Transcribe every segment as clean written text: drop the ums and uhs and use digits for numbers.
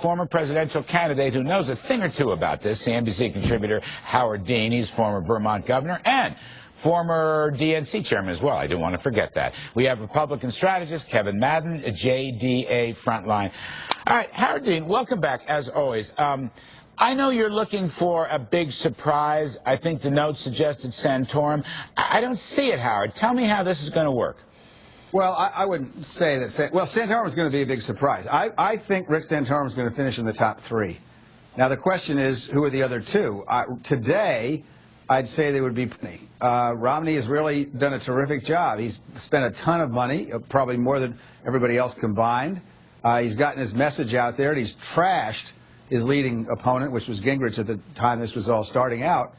former presidential candidate who knows a thing or two about this, CNBC contributor Howard Dean. He's former Vermont governor and former DNC chairman as well. I didn't want to forget that. We have Republican strategist Kevin Madden, JDA Frontline. All right, Howard Dean, welcome back as always. I know you're looking for a big surprise. I think the note suggested Santorum. I don't see it, Howard. Tell me how this is going to work. Well, I wouldn't say that. Well, Santorum is going to be a big surprise. I think Rick Santorum is going to finish in the top 3. Now, the question is, who are the other 2? Today, I'd say they would be Romney has really done a terrific job. He's spent a ton of money, probably more than everybody else combined. He's gotten his message out there, and he's trashed his leading opponent, which was Gingrich at the time this was all starting out.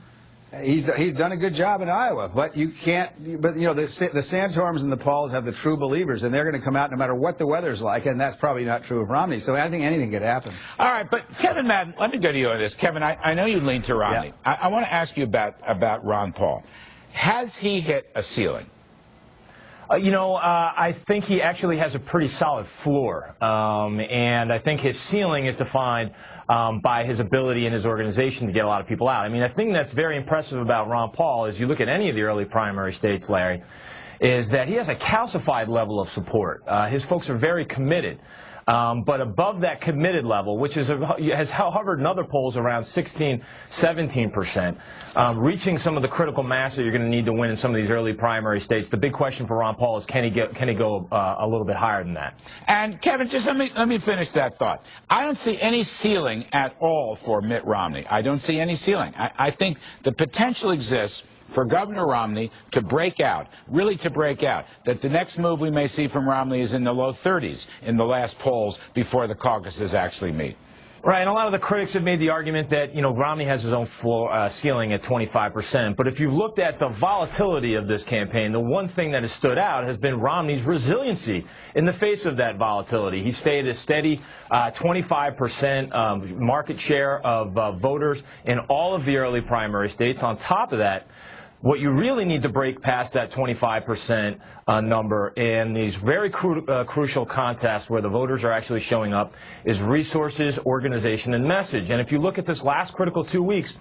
He's done a good job in Iowa, but you can't. But you know, the Santorums and the Pauls have the true believers, and they're going to come out no matter what the weather's like, and that's probably not true of Romney. So I think anything could happen. All right, but Kevin Madden, let me go to you on this. Kevin, I know you lean to Romney. Yeah. I want to ask you about Ron Paul. Has he hit a ceiling? I think he actually has a pretty solid floor, and I think his ceiling is defined by his ability and his organization to get a lot of people out. I mean, the thing that's very impressive about Ron Paul, as you look at any of the early primary states, Larry, is that he has a calcified level of support. His folks are very committed. But above that committed level, which has hovered in other polls around 16, 17%, reaching some of the critical mass that you're going to need to win in some of these early primary states. The big question for Ron Paul is can he go a little bit higher than that? And Kevin, just let me finish that thought. I don't see any ceiling at all for Mitt Romney. I don't see any ceiling. I think the potential exists for Governor Romney to break out, really to break out, that the next move we may see from Romney is in the low 30s in the last polls before the caucuses actually meet. Right, and a lot of the critics have made the argument that, Romney has his own floor, ceiling at 25%. But if you've looked at the volatility of this campaign, the one thing that has stood out has been Romney's resiliency in the face of that volatility. He stayed a steady 25% market share of voters in all of the early primary states. On top of that, what you really need to break past that 25% number in these very crucial contests where the voters are actually showing up is resources, organization, and message. And if you look at this last critical 2 weeks,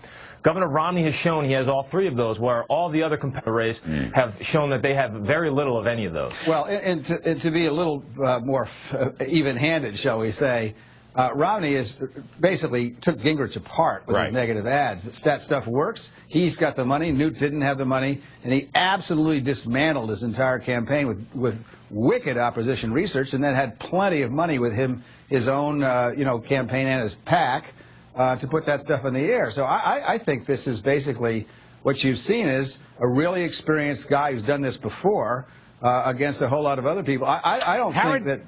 Governor Romney has shown he has all 3 of those, where all the other competitors have shown that they have very little of any of those. Well, and to be a little more even-handed, shall we say, Romney basically took Gingrich apart with his negative ads. That stuff works. He's got the money. Newt didn't have the money, and he absolutely dismantled his entire campaign with wicked opposition research, and then had plenty of money with his own campaign and his PAC to put that stuff in the air. So I think this is basically what you've seen is a really experienced guy who's done this before. Against a whole lot of other people. I don't think that.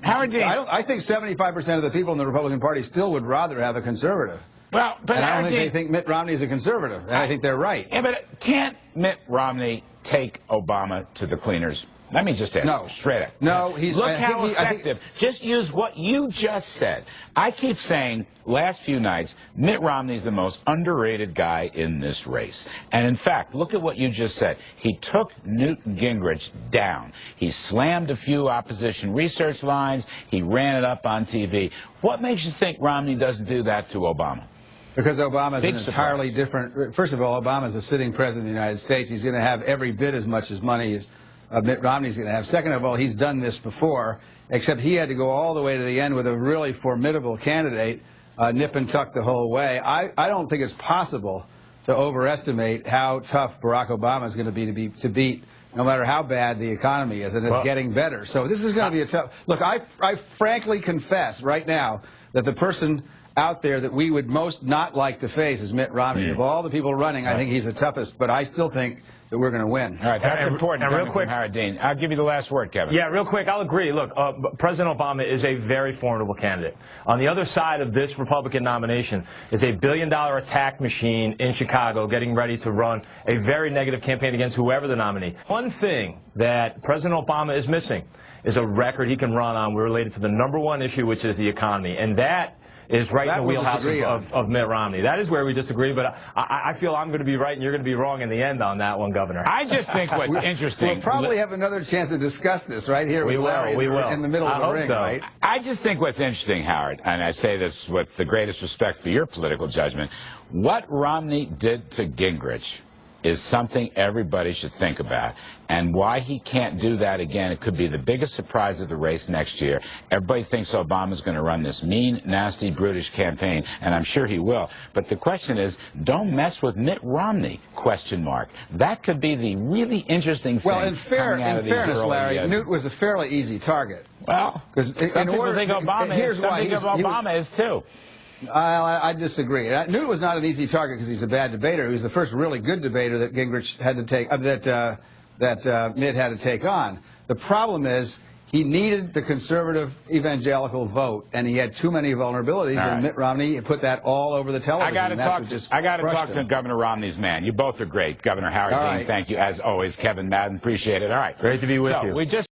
I think 75% of the people in the Republican Party still would rather have a conservative. Well, but and I don't think they think Mitt Romney is a conservative, and I think they're right. Yeah, but can't Mitt Romney take Obama to the cleaners? Let me just ask straight up. No, Look how effective. Just use what you just said. I keep saying, last few nights, Mitt Romney's the most underrated guy in this race. And in fact, look at what you just said. He took Newt Gingrich down. He slammed a few opposition research lines. He ran it up on TV. What makes you think Romney doesn't do that to Obama? Because Obama's an entirely different. First of all, Obama's a sitting president of the United States. He's going to have every bit as much as money as Mitt Romney's going to have. Second of all, he's done this before, except he had to go all the way to the end with a really formidable candidate, nip and tuck the whole way. I don't think it's possible to overestimate how tough Barack Obama is going to be to beat, no matter how bad the economy is, and it's getting better. So this is going to be a tough. Look, I frankly confess right now that the person out there that we would most not like to face is Mitt Romney. Of all the people running, I think he's the toughest, but I still think that we're going to win. All right, that's important. And real quick, Howard Dean, I'll give you the last word, Kevin. Yeah, real quick, I'll agree. Look, President Obama is a very formidable candidate. On the other side of this Republican nomination is a billion-dollar attack machine in Chicago getting ready to run a very negative campaign against whoever the nominee. One thing that President Obama is missing is a record he can run on related to the #1 issue, which is the economy. And that is right in the wheelhouse of Mitt Romney. That is where we disagree, but I feel I'm going to be right and you're going to be wrong in the end on that one, Governor. I just think what's interesting... We'll probably have another chance to discuss this right here with Larry in the middle of the ring, right? I just think what's interesting, Howard, and I say this with the greatest respect for your political judgment, what Romney did to Gingrich is something everybody should think about. And why he can't do that again, it could be the biggest surprise of the race next year. Everybody thinks Obama's going to run this mean, nasty, brutish campaign, and I'm sure he will. But the question is, don't mess with Mitt Romney, question mark. That could be the really interesting thing. Well, in fairness, Larry, Newt was a fairly easy target. Well, some people think Obama is too. I disagree. Newt was not an easy target because he's a bad debater. He was the first really good debater that Gingrich had to take, that Mitt had to take on. The problem is he needed the conservative evangelical vote, and he had too many vulnerabilities, and Mitt Romney put that all over the television. I got to talk to Governor Romney's man. You both are great. Governor Howard Dean, thank you as always. Kevin Madden, appreciate it. All right. Great to be with you. We just